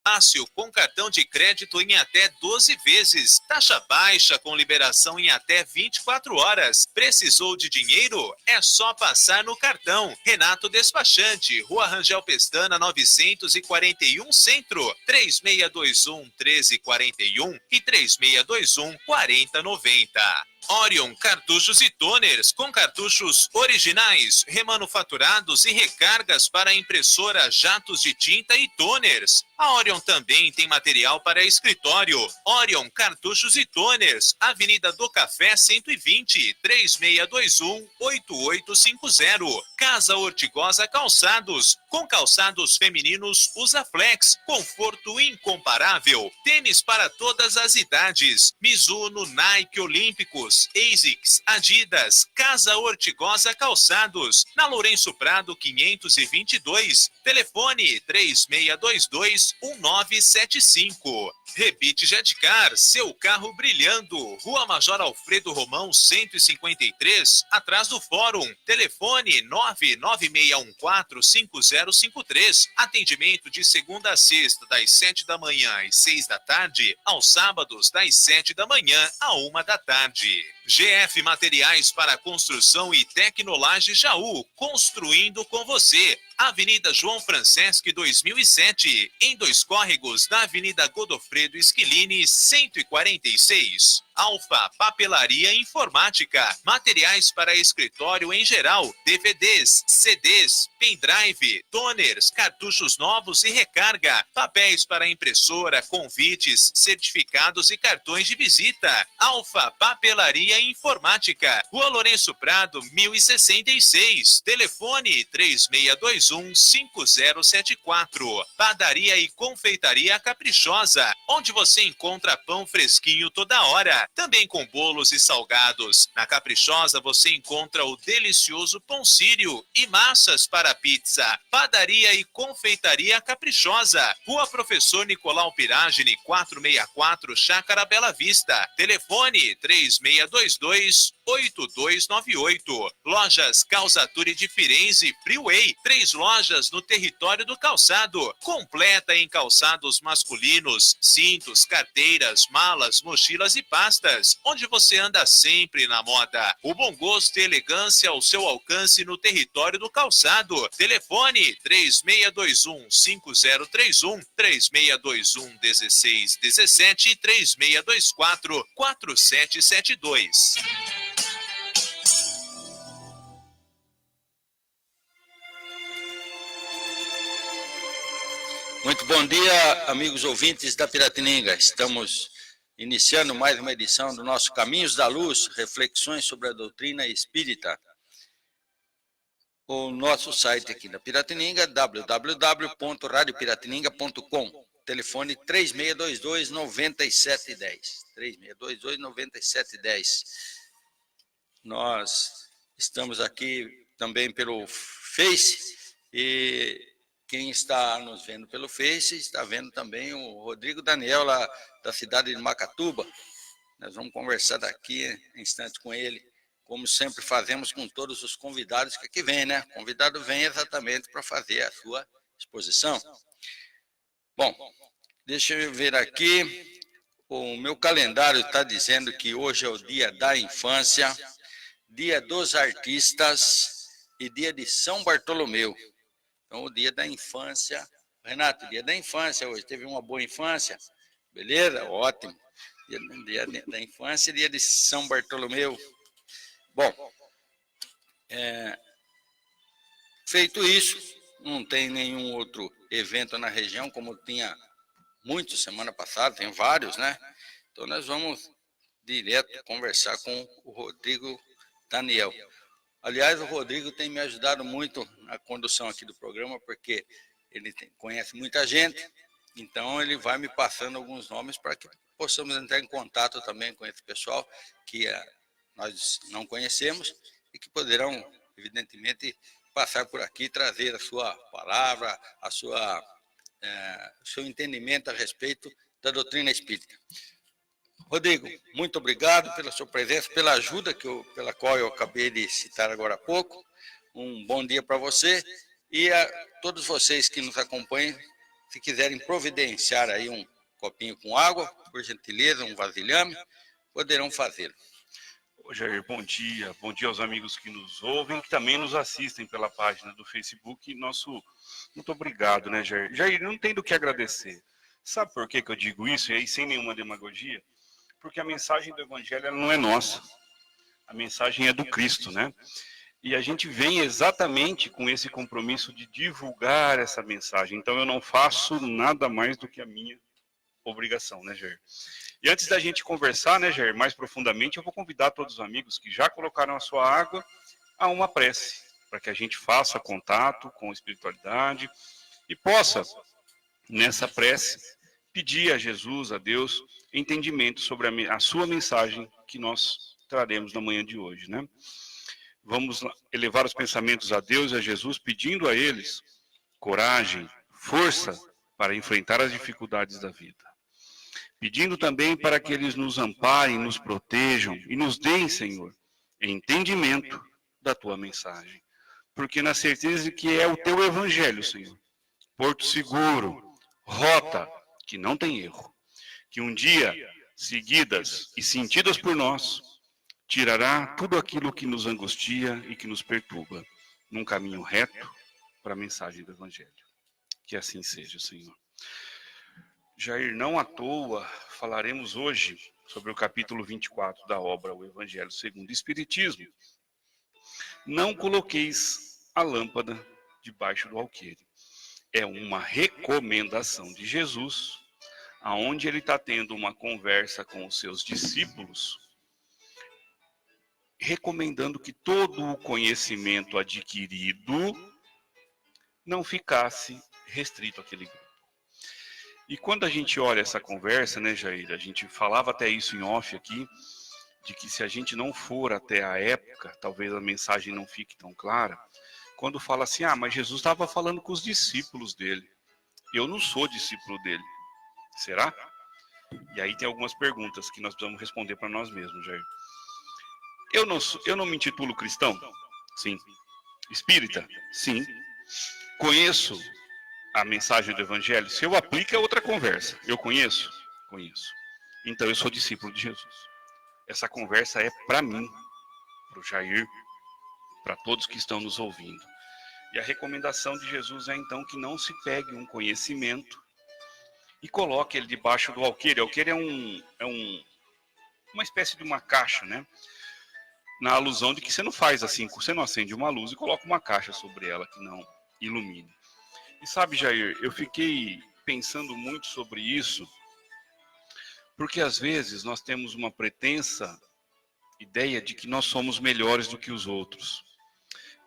fácil com cartão de crédito em até 12 vezes. Taxa baixa com liberação em até 24 horas. Precisou de dinheiro? É só passar no cartão. Renato Despachante, Rua Rangel Pestana 941 Centro, 3621-1341 e 3621-4090. Orion Cartuchos e Toners, com cartuchos originais, remanufaturados e recargas para impressora, jatos de tinta e toners. A Orion também tem material para escritório. Orion Cartuchos e Toners, Avenida do Café 120, 3621-8850. Casa Ortigosa Calçados, com calçados femininos Usaflex, conforto incomparável. Tênis para todas as idades, Mizuno, Nike, Olímpicos, ASICS, Adidas. Casa Ortigosa Calçados, na Lourenço Prado 522, telefone 3622-1975. Rebite Jetcar, seu carro brilhando, Rua Major Alfredo Romão 153, atrás do Fórum, telefone 996145053, atendimento de segunda a sexta das 7 da manhã às 6 da tarde, aos sábados das 7 da manhã à 1 da tarde. GF Materiais para Construção e Tecnolage Jaú, construindo com você. Avenida João Franceschi 2007, em Dois Córregos, da Avenida Godofredo Esquilini 146. Alfa Papelaria Informática, materiais para escritório em geral, DVDs, CDs, pendrive, toners, cartuchos novos e recarga, papéis para impressora, convites, certificados e cartões de visita. Alfa Papelaria Informática, Rua Lourenço Prado 1066, telefone 3621-5074. Padaria e Confeitaria Caprichosa, onde você encontra pão fresquinho toda hora, também com bolos e salgados. Na Caprichosa você encontra o delicioso pão sírio e massas para pizza. Padaria e Confeitaria Caprichosa, Rua Professor Nicolau Piragini 464, Chácara Bela Vista, telefone 3622-8298. Lojas Calzature de Firenze Freeway, 3 lojas no território do calçado, completa em calçados masculinos, cintos, carteiras, malas, mochilas e pastas, onde você anda sempre na moda. O bom gosto e elegância ao seu alcance no território do calçado. Telefone 3621-5031, 3621-1617 e 3624-4772. Muito bom dia, amigos ouvintes da Piratininga. Estamos iniciando mais uma edição do nosso Caminhos da Luz, reflexões sobre a doutrina espírita. O nosso site aqui da Piratininga, www.radiopiratininga.com, telefone 3622-9710, 3622-9710. Nós estamos aqui também pelo Face e quem está nos vendo pelo Face está vendo também o Rodrigo Daniel, lá da cidade de Macatuba. Nós vamos conversar daqui em instantes com ele, como sempre fazemos com todos os convidados que aqui vêm, né? O convidado vem exatamente para fazer a sua exposição. Bom, deixa eu ver aqui. O meu calendário está dizendo que hoje é o dia da infância, dia dos artistas e dia de São Bartolomeu. Então, o dia da infância. Renato, dia da infância hoje. Teve uma boa infância? Beleza? Ótimo. Dia da infância e dia de São Bartolomeu. Bom, feito isso, não tem nenhum outro evento na região, como tinha muito semana passada, tem vários, né? Então, nós vamos direto conversar com o Rodrigo Daniel. Aliás, o Rodrigo tem me ajudado muito na condução aqui do programa, porque ele conhece muita gente, então ele vai me passando alguns nomes para que possamos entrar em contato também com esse pessoal que nós não conhecemos e que poderão, evidentemente, passar por aqui e trazer a sua palavra, o seu entendimento a respeito da doutrina espírita. Rodrigo, muito obrigado pela sua presença, pela ajuda pela qual eu acabei de citar agora há pouco. Um bom dia para você e a todos vocês que nos acompanham. Se quiserem providenciar aí um copinho com água, por gentileza, um vasilhame, poderão fazê-lo. Ô, Jair, bom dia aos amigos que nos ouvem, que também nos assistem pela página do Facebook. Muito obrigado, né, Jair? Jair, não tem do que agradecer. Sabe por que eu digo isso? E aí, sem nenhuma demagogia? Porque a mensagem do Evangelho ela não é nossa. A mensagem é do Cristo, né? E a gente vem exatamente com esse compromisso de divulgar essa mensagem. Então, eu não faço nada mais do que a minha obrigação, né, Jair? E antes da gente conversar, né, Jair, mais profundamente, eu vou convidar todos os amigos que já colocaram a sua água a uma prece, para que a gente faça contato com a espiritualidade e possa, nessa prece, pedir a Jesus, a Deus, entendimento sobre a sua mensagem que nós traremos na manhã de hoje, né? Vamos elevar os pensamentos a Deus e a Jesus, pedindo a eles coragem, força para enfrentar as dificuldades da vida. Pedindo também para que eles nos amparem, nos protejam e nos deem, Senhor, entendimento da tua mensagem. Porque na certeza de que é o teu evangelho, Senhor, porto seguro, rota que não tem erro, que um dia, seguidas e sentidas por nós, tirará tudo aquilo que nos angustia e que nos perturba, num caminho reto para a mensagem do evangelho. Que assim seja, Senhor. Jair, não à toa, falaremos hoje sobre o capítulo 24 da obra O Evangelho segundo o Espiritismo. Não coloqueis a lâmpada debaixo do alqueire. É uma recomendação de Jesus, aonde ele está tendo uma conversa com os seus discípulos, recomendando que todo o conhecimento adquirido não ficasse restrito àquele grupo. E quando a gente olha essa conversa, né, Jair, a gente falava até isso em off aqui, de que se a gente não for até a época, talvez a mensagem não fique tão clara, quando fala assim, mas Jesus estava falando com os discípulos dele. Eu não sou discípulo dele. Será? E aí tem algumas perguntas que nós precisamos responder para nós mesmos, Jair. Eu não me intitulo cristão? Sim. Espírita? Sim. Conheço a mensagem do Evangelho? Se eu aplico é outra conversa. Eu conheço? Conheço. Então eu sou discípulo de Jesus. Essa conversa é para mim, para o Jair, para todos que estão nos ouvindo. E a recomendação de Jesus é então que não se pegue um conhecimento e coloque ele debaixo do alqueire. O alqueire é uma espécie de uma caixa, né? Na alusão de que você não faz assim, você não acende uma luz e coloca uma caixa sobre ela que não ilumine. E sabe, Jair, eu fiquei pensando muito sobre isso, porque às vezes nós temos uma pretensa ideia de que nós somos melhores do que os outros,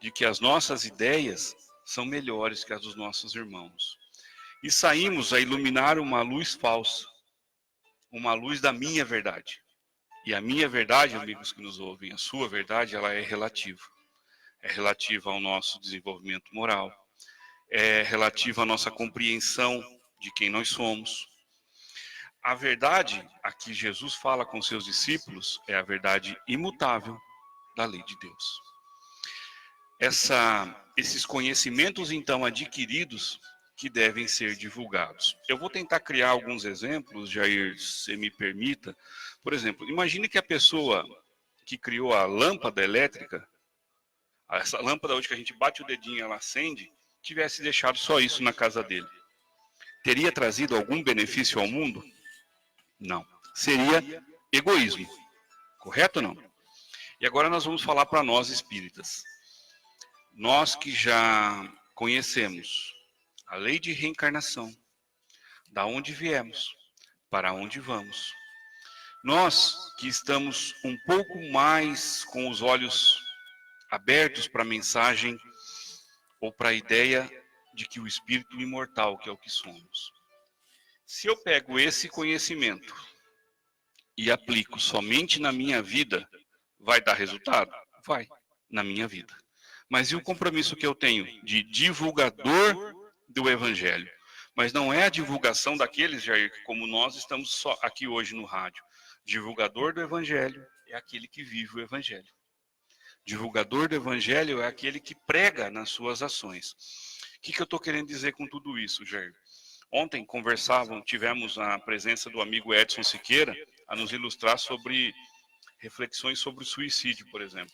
de que as nossas ideias são melhores que as dos nossos irmãos. E saímos a iluminar uma luz falsa, uma luz da minha verdade. E a minha verdade, amigos que nos ouvem, a sua verdade, ela é relativa. É relativa ao nosso desenvolvimento moral, é relativa à nossa compreensão de quem nós somos. A verdade, a que Jesus fala com seus discípulos, é a verdade imutável da lei de Deus. Esses conhecimentos, então, adquiridos, que devem ser divulgados. Eu vou tentar criar alguns exemplos, Jair, se me permita. Por exemplo, imagine que a pessoa que criou a lâmpada elétrica, essa lâmpada hoje que a gente bate o dedinho e ela acende, tivesse deixado só isso na casa dele. Teria trazido algum benefício ao mundo? Não. Seria egoísmo. Correto ou não? E agora nós vamos falar para nós espíritas. Nós que já conhecemos a lei de reencarnação, da onde viemos, para onde vamos. Nós que estamos um pouco mais com os olhos abertos para a mensagem ou para a ideia de que o espírito imortal, que é o que somos. Se eu pego esse conhecimento e aplico somente na minha vida, vai dar resultado? Vai, na minha vida. Mas e o compromisso que eu tenho de divulgador do Evangelho? Mas não é a divulgação daqueles, Jair, como nós estamos só aqui hoje no rádio. Divulgador do Evangelho é aquele que vive o Evangelho. Divulgador do Evangelho é aquele que prega nas suas ações. O que eu estou querendo dizer com tudo isso, Jair? Ontem tivemos a presença do amigo Edson Siqueira a nos ilustrar sobre reflexões sobre o suicídio, por exemplo.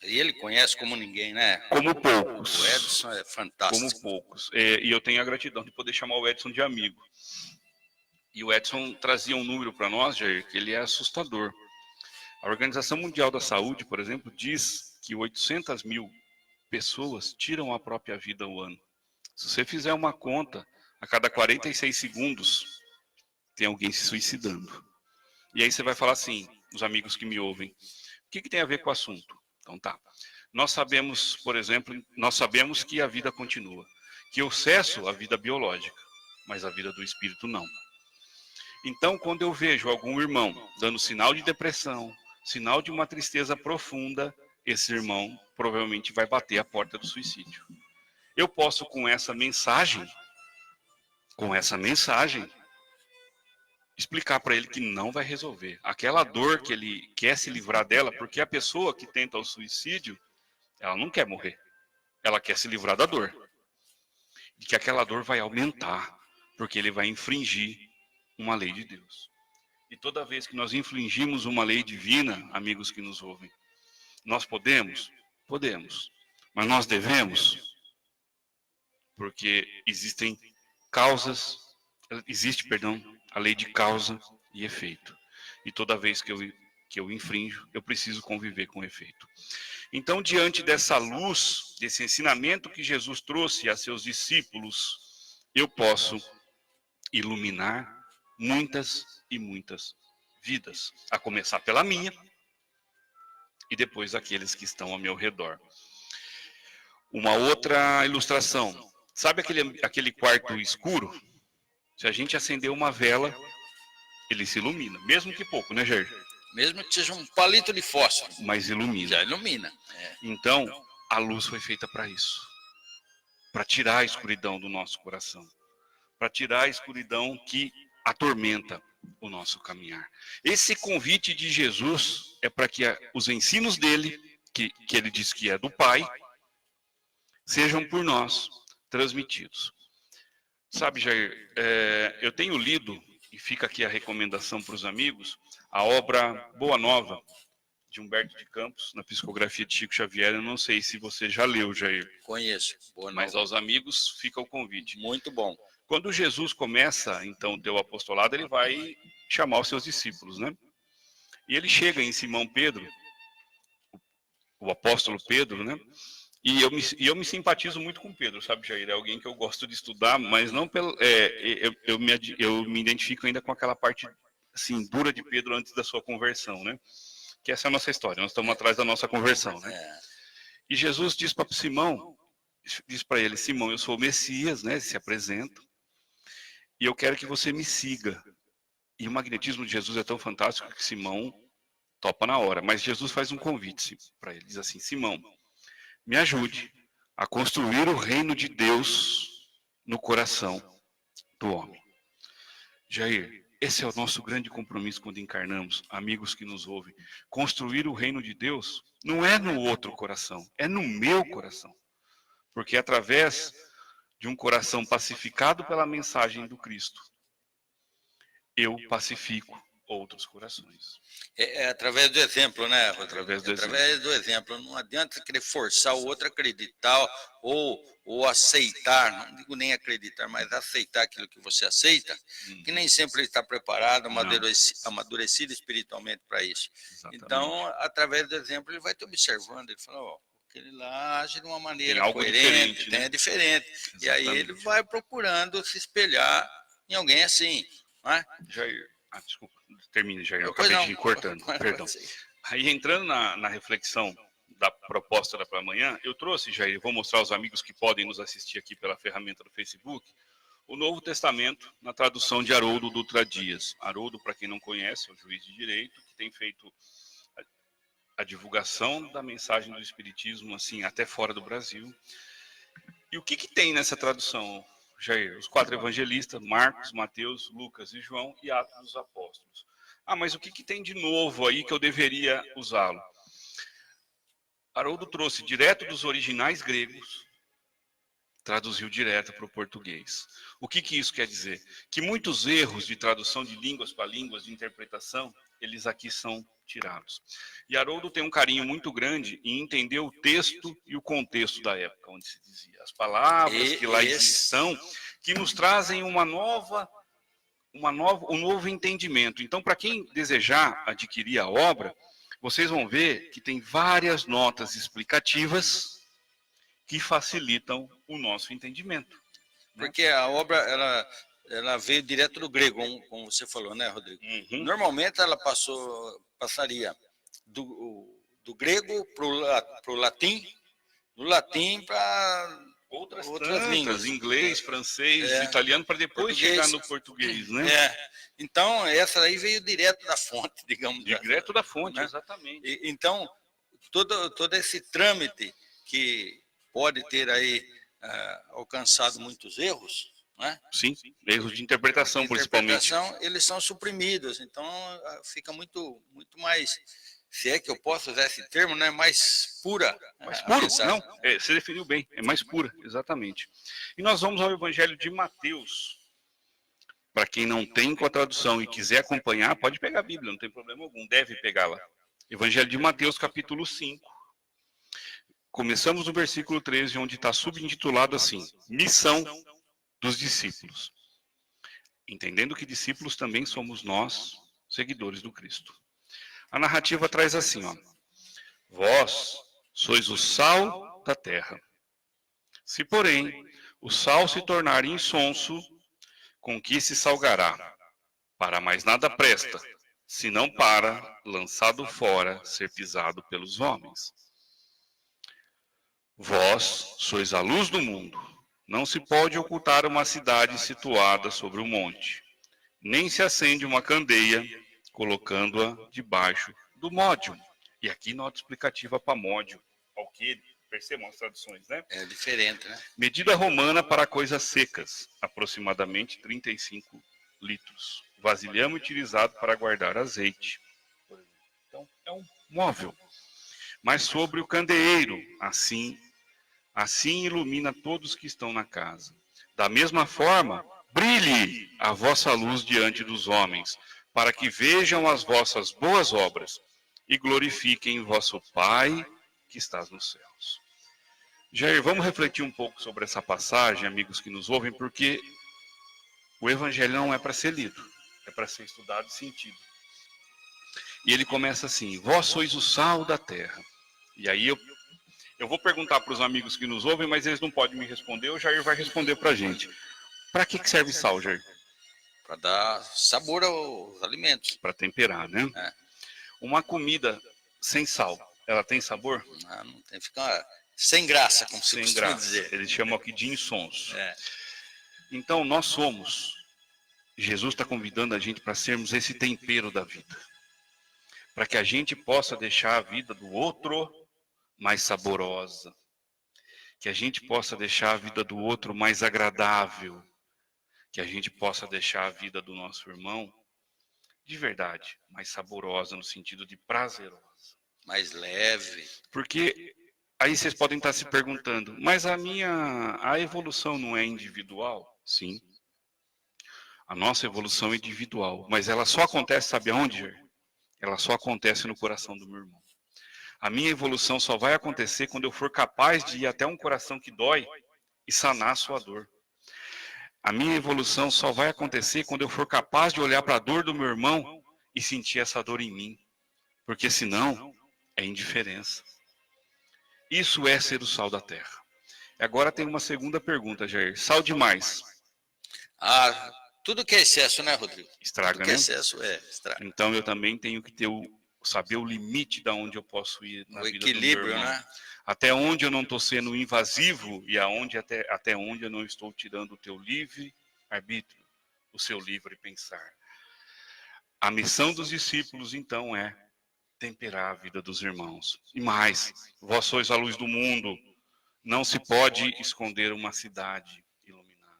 E ele conhece como ninguém, né? Como poucos. O Edson é fantástico. Como poucos. E eu tenho a gratidão de poder chamar o Edson de amigo. E o Edson trazia um número para nós, Jair, que ele é assustador. A Organização Mundial da Saúde, por exemplo, diz que 800 mil pessoas tiram a própria vida ao ano. Se você fizer uma conta, a cada 46 segundos tem alguém se suicidando. E aí você vai falar assim, os amigos que me ouvem, o que tem a ver com o assunto? Então tá. Nós sabemos, por exemplo, que a vida continua. Que eu cesso a vida biológica, mas a vida do espírito não. Então, quando eu vejo algum irmão dando sinal de depressão, sinal de uma tristeza profunda, esse irmão provavelmente vai bater a porta do suicídio. Eu posso, com essa mensagem, explicar para ele que não vai resolver. Aquela dor que ele quer se livrar dela, porque a pessoa que tenta o suicídio, ela não quer morrer. Ela quer se livrar da dor. E que aquela dor vai aumentar, porque ele vai infringir uma lei de Deus. E toda vez que nós infringimos uma lei divina, amigos que nos ouvem, nós podemos? Podemos. Mas nós devemos? Porque existe a lei de causa e efeito. E toda vez que eu infrinjo, eu preciso conviver com o efeito. Então, diante dessa luz, desse ensinamento que Jesus trouxe a seus discípulos, eu posso iluminar muitas e muitas vidas, a começar pela minha e depois aqueles que estão ao meu redor. Uma outra ilustração, sabe aquele quarto escuro? Se a gente acender uma vela, ele se ilumina, mesmo que pouco, né, Jair? Mesmo que seja um palito de fósforo. Mas ilumina. Já ilumina. É. Então, a luz foi feita para isso. Para tirar a escuridão do nosso coração. Para tirar a escuridão que atormenta o nosso caminhar. Esse convite de Jesus é para que os ensinos dele, que ele diz que é do Pai, sejam por nós transmitidos. Sabe, Jair, eu tenho lido, e fica aqui a recomendação para os amigos, a obra Boa Nova, de Humberto de Campos, na psicografia de Chico Xavier. Eu não sei se você já leu, Jair. Conheço. Boa Nova. Mas aos amigos fica o convite. Muito bom. Quando Jesus começa, então, o teu apostolado, ele vai chamar os seus discípulos, né? E ele chega em Simão Pedro, o apóstolo Pedro, né? E eu me simpatizo muito com Pedro, sabe, Jair? É alguém que eu gosto de estudar, mas não pelo... eu me identifico ainda com aquela parte, assim, dura de Pedro antes da sua conversão, né? Que essa é a nossa história, nós estamos atrás da nossa conversão, né? E Jesus diz para Simão, diz para ele, Simão, eu sou o Messias, né? Ele se apresenta. E eu quero que você me siga. E o magnetismo de Jesus é tão fantástico que Simão topa na hora. Mas Jesus faz um convite para ele. Diz assim, Simão, me ajude a construir o reino de Deus no coração do homem. Jair, esse é o nosso grande compromisso quando encarnamos, amigos que nos ouvem. Construir o reino de Deus não é no outro coração, é no meu coração. Porque através de um coração pacificado pela mensagem do Cristo, eu pacifico outros corações. É através do exemplo, né, Rodrigo? Através do exemplo. Não adianta querer forçar o outro a acreditar ou aceitar, não digo nem acreditar, mas aceitar aquilo que você aceita, que nem sempre ele está preparado, amadurecido espiritualmente para isso. Exatamente. Então, através do exemplo, ele vai te observando, ele fala, ó, ele lá age de uma maneira coerente, né? É diferente. Exatamente. E aí ele vai procurando se espelhar em alguém assim. Não é? Jair, desculpa, termine, Jair, eu acabei te cortando, perdão. Aí entrando na reflexão da proposta para amanhã, eu trouxe, Jair, vou mostrar aos amigos que podem nos assistir aqui pela ferramenta do Facebook, o Novo Testamento na tradução de Haroldo Dutra Dias. Haroldo, para quem não conhece, é o juiz de direito que tem feito a divulgação da mensagem do Espiritismo, assim, até fora do Brasil. E o que tem nessa tradução, Jair? Os 4 evangelistas, Marcos, Mateus, Lucas e João, e Atos dos Apóstolos. Mas o que tem de novo aí que eu deveria usá-lo? Haroldo trouxe direto dos originais gregos traduziu direto para o português. O que isso quer dizer? Que muitos erros de tradução de línguas para línguas, de interpretação, eles aqui são tirados. E Haroldo tem um carinho muito grande em entender o texto e o contexto da época, onde se dizia. As palavras que lá estão, que nos trazem um novo entendimento. Então, para quem desejar adquirir a obra, vocês vão ver que tem várias notas explicativas que facilitam o nosso entendimento. Porque a obra, ela veio direto do grego, como você falou, né, Rodrigo? Uhum. Normalmente ela passaria do grego para o latim, do latim para outras línguas. Inglês, francês, italiano, para depois chegar no português, né? Então, essa aí veio direto da fonte, digamos. Direto da fonte, né? Exatamente. Então, todo esse trâmite que pode ter aí alcançado muitos erros, né? Sim, erros de interpretação, principalmente. Eles são suprimidos, então fica muito mais, se é que eu posso usar esse termo, né, mais pura. Mais puro, não, você definiu bem, é mais pura, exatamente. E nós vamos ao Evangelho de Mateus. Para quem não tem com a tradução e quiser acompanhar, pode pegar a Bíblia, não tem problema algum, deve pegá-la. Evangelho de Mateus, capítulo 5. Começamos no versículo 13, onde está subintitulado assim: Missão dos discípulos. Entendendo que discípulos também somos nós, seguidores do Cristo. A narrativa traz assim, ó: Vós sois o sal da terra. Se, porém, o sal se tornar insonso, com que se salgará? Para mais nada presta, senão para, lançado fora, ser pisado pelos homens. Vós sois a luz do mundo. Não se pode ocultar uma cidade situada sobre um monte, nem se acende uma candeia, colocando-a debaixo do módio. E aqui nota explicativa para módio, ao que percebam as traduções, né? É diferente, né? Medida romana para coisas secas, aproximadamente 35 litros. Vasilhame utilizado para guardar azeite. Então, é um móvel. Mas sobre o candeeiro, assim ilumina todos que estão na casa. Da mesma forma, brilhe a vossa luz diante dos homens, para que vejam as vossas boas obras e glorifiquem vosso Pai que estás nos céus. Jair, vamos refletir um pouco sobre essa passagem, amigos que nos ouvem, porque o Evangelho não é para ser lido, é para ser estudado e sentido. E ele começa assim: Vós sois o sal da terra. E aí eu vou perguntar para os amigos que nos ouvem, mas eles não podem me responder, o Jair vai responder para a gente. Para que serve sal, Jair? Para dar sabor aos alimentos. Para temperar, né? Uma comida sem sal, ela tem sabor? Não tem, fica sem graça, como se costuma dizer. Eles chamam aqui de insonso. Então, nós somos. Jesus está convidando a gente para sermos esse tempero da vida. Para que a gente possa deixar a vida do outro mais saborosa. Que a gente possa deixar a vida do outro mais agradável. Que a gente possa deixar a vida do nosso irmão, de verdade, mais saborosa, no sentido de prazerosa. Mais leve. Porque aí vocês podem estar se perguntando, mas a evolução não é individual? Sim. A nossa evolução é individual, mas ela só acontece, sabe aonde, Jair? Ela só acontece no coração do meu irmão. A minha evolução só vai acontecer quando eu for capaz de ir até um coração que dói e sanar a sua dor. A minha evolução só vai acontecer quando eu for capaz de olhar para a dor do meu irmão e sentir essa dor em mim. Porque senão, é indiferença. Isso é ser o sal da terra. Agora tem uma segunda pergunta, Jair. Sal demais. Tudo que é excesso, né, Rodrigo? Estraga, tudo que né? É excesso, estraga. Então eu também tenho que ter saber o limite de onde eu posso ir na vida do meu irmão. O equilíbrio, né? Até onde eu não estou sendo invasivo e até onde eu não estou tirando o teu livre arbítrio, o seu livre pensar. A missão dos discípulos, então, é temperar a vida dos irmãos. E mais, vós sois a luz do mundo. Não se pode esconder uma cidade iluminada.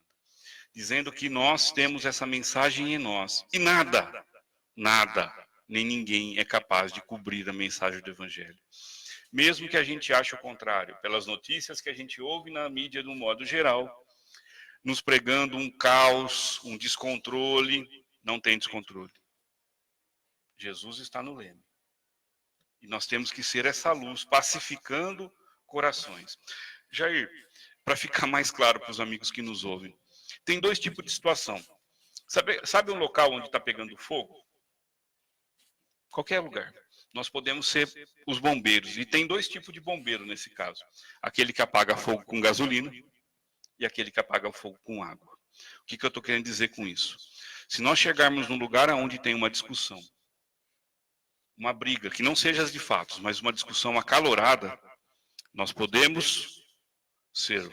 Dizendo que nós temos essa mensagem em nós. E nada, nem ninguém é capaz de cobrir a mensagem do Evangelho. mesmo que a gente ache o contrário, pelas notícias que a gente ouve na mídia de um modo geral, nos pregando um caos, um descontrole. Não tem descontrole. Jesus está no leme. E nós temos que ser essa luz, pacificando corações. Jair, para ficar mais claro para os amigos que nos ouvem, tem dois tipos de situação. Sabe um local onde está pegando fogo? Qualquer lugar. Nós podemos ser os bombeiros. E tem dois tipos de bombeiro nesse caso. Aquele que apaga fogo com gasolina e aquele que apaga fogo com água. O que eu estou querendo dizer com isso? Se nós chegarmos num lugar onde tem uma discussão, uma briga, que não seja de fatos, mas uma discussão acalorada, nós podemos ser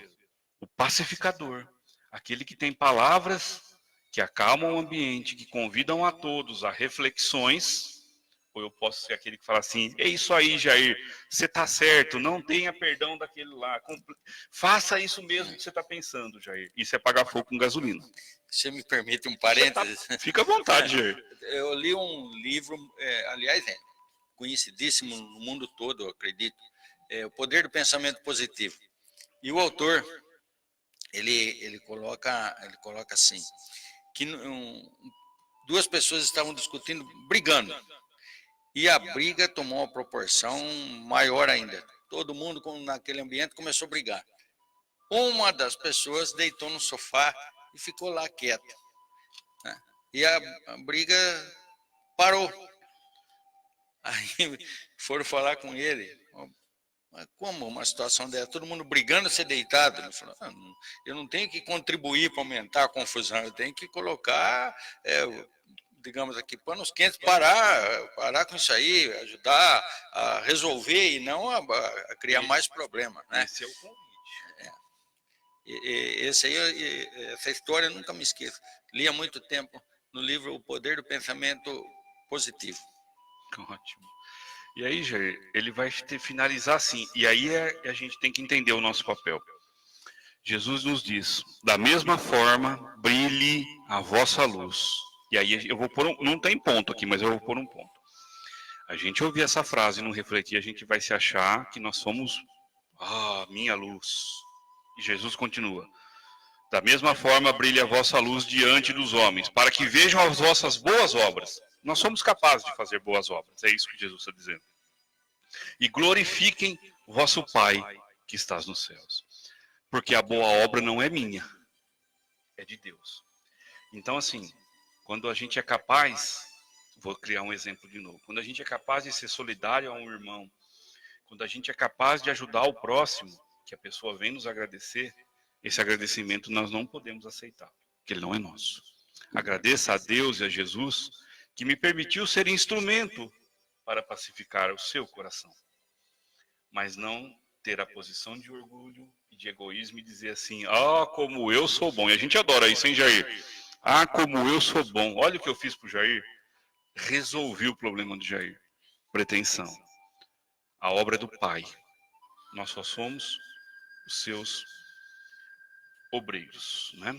o pacificador, aquele que tem palavras que acalmam o ambiente, que convidam a todos a reflexões. Ou eu posso ser aquele que fala assim, é isso aí, Jair, você está certo, não tenha perdão daquele lá. Faça isso mesmo que você está pensando, Jair. Isso é pagar fogo com gasolina. Você me permite um parênteses? Fica à vontade, Jair. Eu li um livro, aliás, conhecidíssimo no mundo todo, eu acredito, O Poder do Pensamento Positivo. E o autor, ele coloca assim, que duas pessoas estavam discutindo, brigando. E a briga tomou uma proporção maior ainda. Todo mundo naquele ambiente começou a brigar. Uma das pessoas deitou no sofá e ficou lá quieta. Né? E a briga parou. Aí foram falar com ele. Mas como uma situação dessa? Todo mundo brigando, ser deitado. Ele falou, eu não tenho que contribuir para aumentar a confusão, eu tenho que colocar... digamos aqui, panos quentes, parar com isso aí, ajudar a resolver e não a criar mais problemas. Né? Esse é o convite. Essa história eu nunca me esqueço. Li há muito tempo no livro O Poder do Pensamento Positivo. Ótimo. E aí, Jair, ele vai finalizar assim, e aí a gente tem que entender o nosso papel. Jesus nos diz, da mesma forma, brilhe a vossa luz. E aí eu vou pôr não tem ponto aqui, mas eu vou pôr um ponto. A gente ouvir essa frase e não refletir, a gente vai se achar que nós somos minha luz. E Jesus continua. Da mesma forma, brilhe a vossa luz diante dos homens, para que vejam as vossas boas obras. Nós somos capazes de fazer boas obras, é isso que Jesus está dizendo. E glorifiquem vosso Pai que estás nos céus. Porque a boa obra não é minha, é de Deus. Então, assim, quando a gente é capaz, vou criar um exemplo de novo, quando a gente é capaz de ser solidário a um irmão, quando a gente é capaz de ajudar o próximo, que a pessoa vem nos agradecer, esse agradecimento nós não podemos aceitar, porque ele não é nosso. Agradeça a Deus e a Jesus que me permitiu ser instrumento para pacificar o seu coração, mas não ter a posição de orgulho e de egoísmo e dizer assim, como eu sou bom. E a gente adora isso, hein, Jair? Como eu sou bom. Olha o que eu fiz pro Jair. Resolvi o problema do Jair. Pretensão. A obra é do Pai. Nós só somos os seus obreiros, né?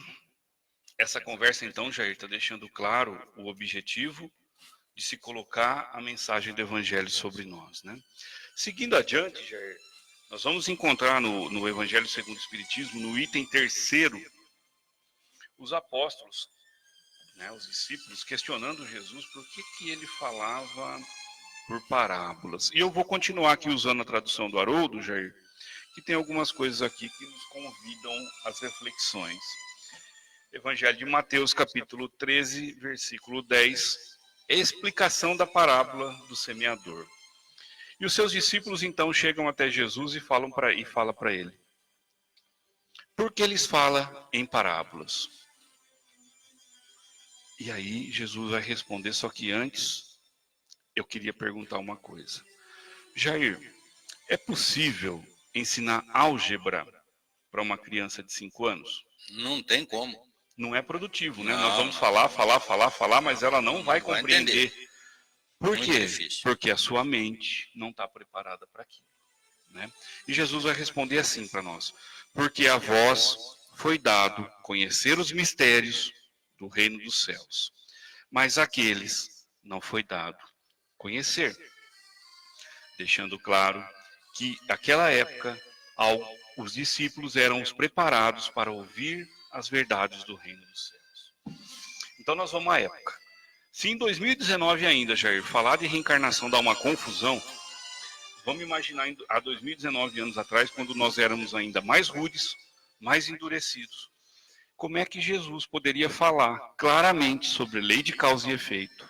Essa conversa, então, Jair, está deixando claro o objetivo de se colocar a mensagem do Evangelho sobre nós, né? Seguindo adiante, Jair, nós vamos encontrar no Evangelho segundo o Espiritismo, no item 3º, os apóstolos, né, os discípulos, questionando Jesus por que ele falava por parábolas. E eu vou continuar aqui usando a tradução do Haroldo, Jair, que tem algumas coisas aqui que nos convidam às reflexões. Evangelho de Mateus, capítulo 13, versículo 10, explicação da parábola do semeador. E os seus discípulos então chegam até Jesus e fala para ele: por que eles falam em parábolas? E aí Jesus vai responder, só que antes eu queria perguntar uma coisa. Jair, é possível ensinar álgebra para uma criança de 5 anos? Não tem como. Não é produtivo, né? Não, Nós vamos falar, mas ela não vai compreender. Por quê? Porque a sua mente não está preparada para aquilo, né? E Jesus vai responder assim para nós: porque a vós foi dado conhecer os mistérios do reino dos céus, mas àqueles não foi dado conhecer. Deixando claro que naquela época os discípulos eram os preparados para ouvir as verdades do reino dos céus. Então nós vamos à época. Se em 2019 ainda, Jair, falar de reencarnação dá uma confusão, vamos imaginar há 2019 anos atrás, quando nós éramos ainda mais rudes, mais endurecidos. Como é que Jesus poderia falar claramente sobre lei de causa e efeito?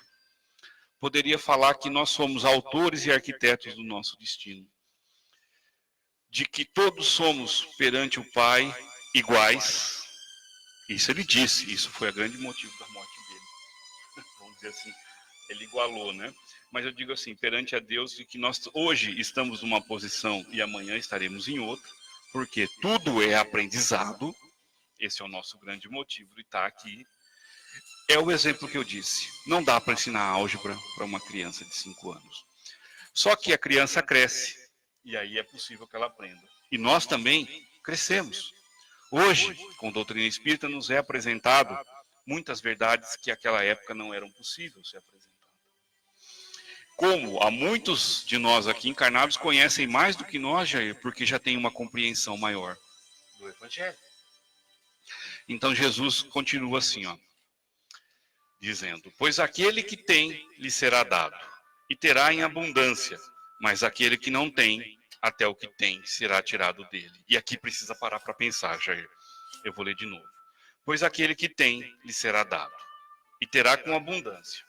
Poderia falar que nós somos autores e arquitetos do nosso destino. De que todos somos perante o Pai iguais. Isso ele disse, isso foi o grande motivo da morte dele. Vamos dizer assim, ele igualou, né? Mas eu digo assim, perante a Deus, de que nós hoje estamos numa posição e amanhã estaremos em outra, porque tudo é aprendizado. Esse é o nosso grande motivo de estar aqui. É o exemplo que eu disse. Não dá para ensinar álgebra para uma criança de 5 anos. Só que a criança cresce. E aí é possível que ela aprenda. E nós também crescemos. Hoje, com a doutrina espírita, nos é apresentado muitas verdades que naquela época não eram possíveis ser apresentadas. Como há muitos de nós aqui encarnados conhecem mais do que nós, Jair, porque já tem uma compreensão maior do Evangelho. Então Jesus continua assim, ó, dizendo: pois aquele que tem lhe será dado, e terá em abundância, mas aquele que não tem, até o que tem será tirado dele. E aqui precisa parar para pensar, Jair. Eu vou ler de novo. Pois aquele que tem lhe será dado, e terá com abundância.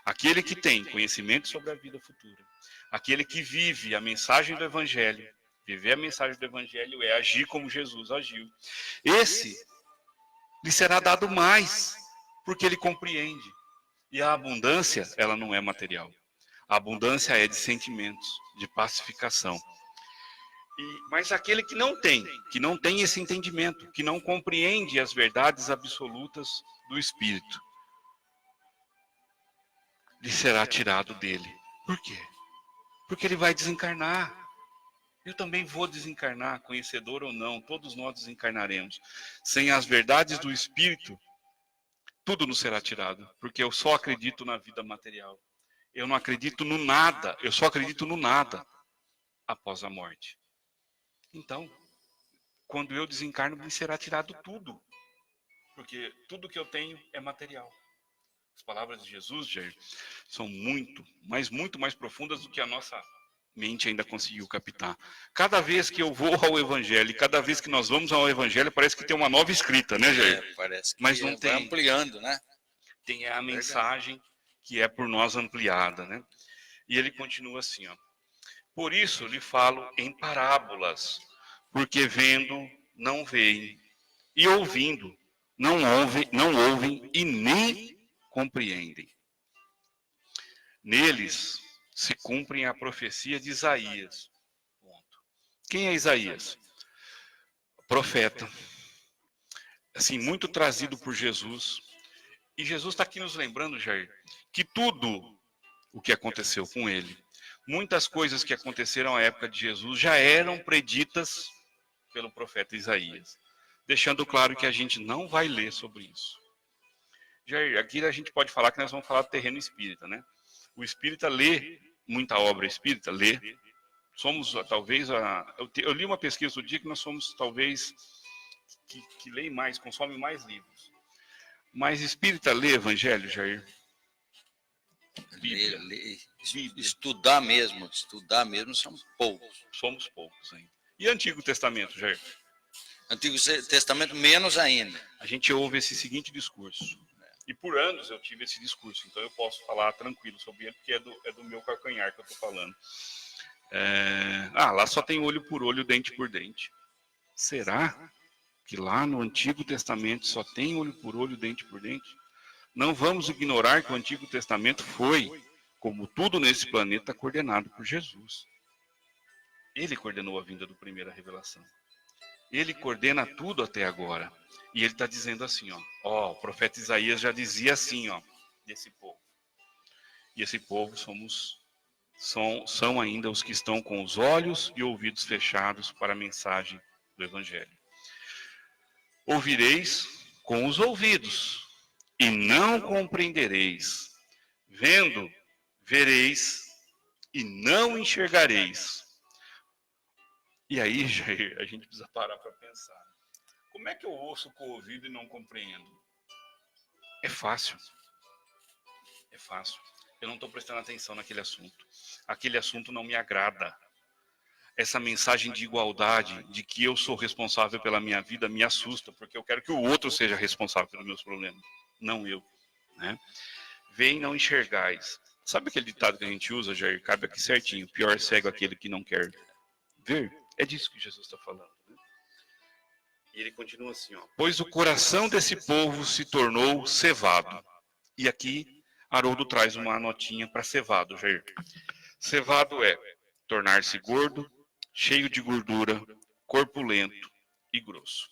Aquele que tem conhecimento sobre a vida futura, aquele que vive a mensagem do Evangelho, viver a mensagem do Evangelho é agir como Jesus agiu. Esse lhe será dado mais, porque ele compreende. E a abundância, ela não é material. A abundância é de sentimentos, de pacificação. Mas aquele que não tem esse entendimento, que não compreende as verdades absolutas do Espírito, lhe será tirado dele. Por quê? Porque ele vai desencarnar. Eu também vou desencarnar, conhecedor ou não, todos nós desencarnaremos. Sem as verdades do Espírito, tudo nos será tirado, porque eu só acredito na vida material. Eu não acredito no nada, eu só acredito no nada após a morte. Então, quando eu desencarno, me será tirado tudo, porque tudo que eu tenho é material. As palavras de Jesus, Jair, são muito mais profundas do que a nossa mente ainda conseguiu captar. Cada vez que eu vou ao Evangelho, cada vez que nós vamos ao Evangelho, parece que tem uma nova escrita, né, Jair? Parece que mas não tem. Vai ampliando, né? Tem a mensagem que é por nós ampliada, né? E ele continua assim, ó. Por isso lhe falo em parábolas, porque vendo não veem, e ouvindo não ouvem e nem compreendem. Neles se cumpre a profecia de Isaías. Quem é Isaías? Profeta. Assim, muito trazido por Jesus. E Jesus está aqui nos lembrando, Jair, que tudo o que aconteceu com ele, muitas coisas que aconteceram à época de Jesus já eram preditas pelo profeta Isaías. Deixando claro que a gente não vai ler sobre isso. Jair, aqui a gente pode falar que nós vamos falar do terreno espírita, né? O espírita lê muita obra espírita, lê. Somos, talvez, eu li uma pesquisa do dia que nós somos, talvez, que leem mais, consomem mais livros. Mas espírita lê Evangelho, Jair? Bíblia. Estudar mesmo são poucos. Somos poucos ainda. E Antigo Testamento, Jair? Antigo Testamento menos ainda. A gente ouve esse seguinte discurso. E por anos eu tive esse discurso, então eu posso falar tranquilo sobre ele, porque é do meu calcanhar que eu estou falando. Lá só tem olho por olho, dente por dente. Será que lá no Antigo Testamento só tem olho por olho, dente por dente? Não vamos ignorar que o Antigo Testamento foi, como tudo nesse planeta, coordenado por Jesus. Ele coordenou a vinda do primeira revelação. Ele coordena tudo até agora. E ele está dizendo assim, ó, o profeta Isaías já dizia assim, ó, desse povo. E esse povo são ainda os que estão com os olhos e ouvidos fechados para a mensagem do Evangelho. Ouvireis com os ouvidos e não compreendereis. Vendo, vereis e não enxergareis. E aí, Jair, a gente precisa parar para pensar. Como é que eu ouço com o ouvido e não compreendo? É fácil. É fácil. Eu não estou prestando atenção naquele assunto. Aquele assunto não me agrada. Essa mensagem de igualdade, de que eu sou responsável pela minha vida, me assusta, porque eu quero que o outro seja responsável pelos meus problemas, não eu. Né? Vê e não enxergais. Sabe aquele ditado que a gente usa, Jair? Cabe aqui certinho. Pior cego aquele que não quer ver. É disso que Jesus está falando. Né? E ele continua assim, ó. Pois o coração desse povo se tornou cevado. E aqui, Haroldo traz uma notinha para cevado, Jair. Cevado é tornar-se gordo, cheio de gordura, corpulento e grosso.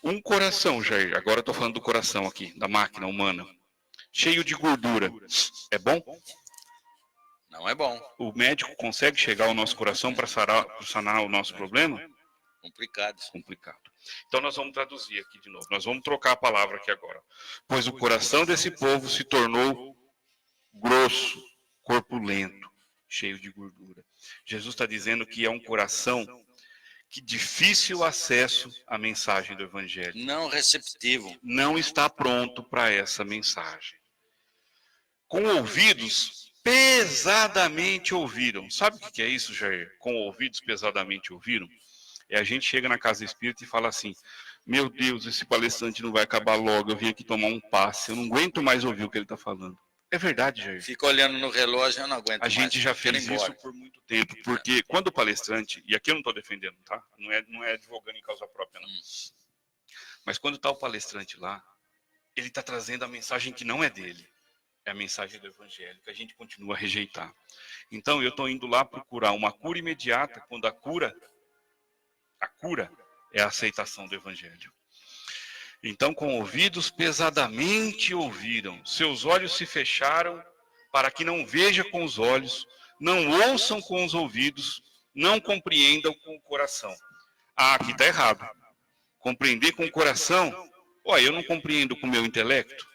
Um coração, Jair, agora estou falando do coração aqui, da máquina humana, cheio de gordura, é bom? Não é bom. O médico consegue chegar ao nosso coração para sanar o nosso problema? Complicado. Complicado. Então nós vamos traduzir aqui de novo, nós vamos trocar a palavra aqui agora. Pois o coração desse povo se tornou grosso, corpulento, cheio de gordura. Jesus está dizendo que é um coração que difícil acesso à mensagem do Evangelho. Não receptivo. Não está pronto para essa mensagem. Com ouvidos pesadamente ouviram. Sabe o que é isso, Jair? Com ouvidos pesadamente ouviram? É a gente chega na casa espírita e fala assim, meu Deus, esse palestrante não vai acabar logo, eu vim aqui tomar um passe, eu não aguento mais ouvir o que ele está falando. É verdade, Jair. Fica olhando no relógio, eu não aguento mais. A gente já fez isso por muito tempo, porque quando o palestrante, e aqui eu não estou defendendo, tá? Não é advogando em causa própria, não. Mas quando está o palestrante lá, ele está trazendo a mensagem que não é dele. É a mensagem do Evangelho, que a gente continua a rejeitar. Então, eu estou indo lá procurar uma cura imediata, quando a cura é a aceitação do Evangelho. Então, com ouvidos pesadamente ouviram, seus olhos se fecharam para que não veja com os olhos, não ouçam com os ouvidos, não compreendam com o coração. Ah, aqui está errado. Compreender com o coração? Eu não compreendo com o meu intelecto?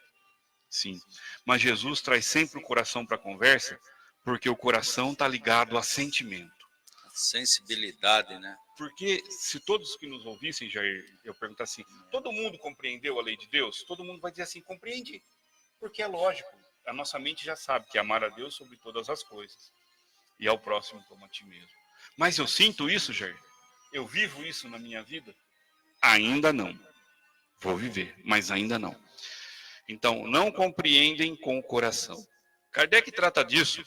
Sim, mas Jesus traz sempre o coração para a conversa, porque o coração está ligado a sentimento. Sensibilidade, né? Porque se todos que nos ouvissem, Jair, eu perguntar assim, todo mundo compreendeu a lei de Deus? Todo mundo vai dizer assim, compreendi. Porque é lógico, a nossa mente já sabe que amar a Deus sobre todas as coisas. E ao próximo como a ti mesmo. Mas eu sinto isso, Jair? Eu vivo isso na minha vida? Ainda não. Vou viver, mas ainda não. Então, não compreendem com o coração. Kardec trata disso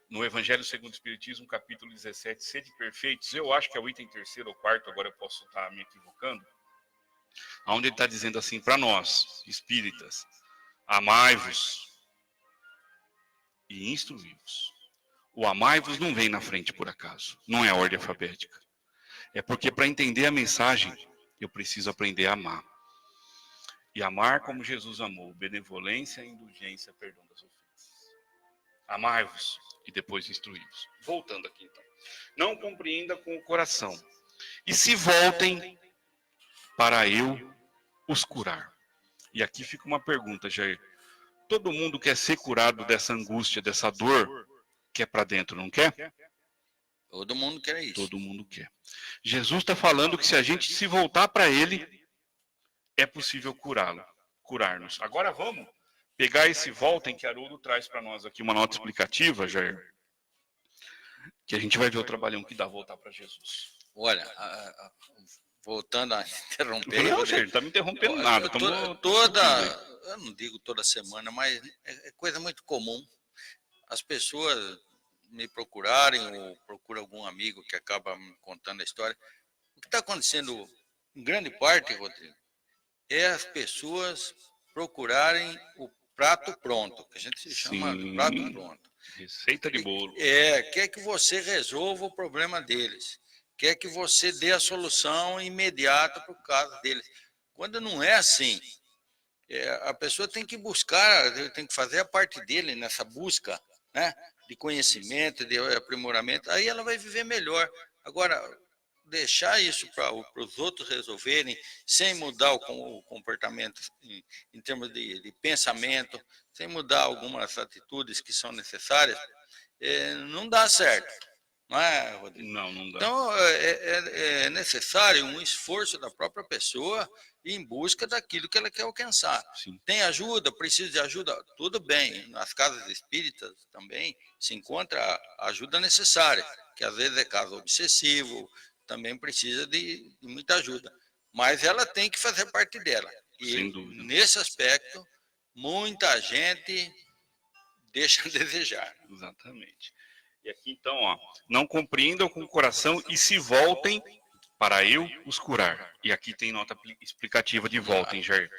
no Evangelho segundo o Espiritismo, capítulo 17, sede perfeitos. Eu acho que é o item 3º ou 4º, agora eu posso estar me equivocando. Onde ele está dizendo assim, para nós, espíritas, amai-vos e instruí-vos. O amai-vos não vem na frente por acaso, não é ordem alfabética. É porque para entender a mensagem, eu preciso aprender a amar. E amar como Jesus amou, benevolência, indulgência, perdão das ofensas. Amai-vos e depois instruí-vos. Voltando aqui então. Não compreenda com o coração. E se voltem para eu os curar. E aqui fica uma pergunta, Jair. Todo mundo quer ser curado dessa angústia, dessa dor, quer para dentro, não quer? Todo mundo quer isso. Todo mundo quer. Jesus está falando que se a gente se voltar para Ele, é possível curá-lo, curar-nos. Agora vamos pegar esse voltem que Haroldo traz para nós aqui, uma nota explicativa, Jair, que a gente vai ver o trabalhão que dá voltar para Jesus. Olha, voltando a interromper... Não, Jair, não está me interrompendo nada. Eu não digo toda semana, mas é coisa muito comum. As pessoas me procurarem ou procura algum amigo que acaba me contando a história. O que está acontecendo, em grande parte, Rodrigo, é as pessoas procurarem o prato pronto, que a gente chama de prato pronto. Receita de bolo. Quer que você resolva o problema deles. Quer que você dê a solução imediata para o caso deles. Quando não é assim, a pessoa tem que buscar, tem que fazer a parte dele nessa busca, né, de conhecimento, de aprimoramento, aí ela vai viver melhor. Agora, deixar isso para os outros resolverem, sem mudar o comportamento em termos de pensamento, sem mudar algumas atitudes que são necessárias, não dá certo. Não é, Rodrigo? Não, não dá. Então, é necessário um esforço da própria pessoa em busca daquilo que ela quer alcançar. Sim. Tem ajuda? Precisa de ajuda? Tudo bem. Nas casas espíritas também se encontra a ajuda necessária, que às vezes é caso obsessivo, também precisa de muita ajuda. Mas ela tem que fazer parte dela. Sem E, dúvida. nesse aspecto, muita gente deixa a desejar. Exatamente. E aqui então, ó, não compreendam com o coração e se voltem para eu os curar. E aqui tem nota explicativa de voltem, Jair.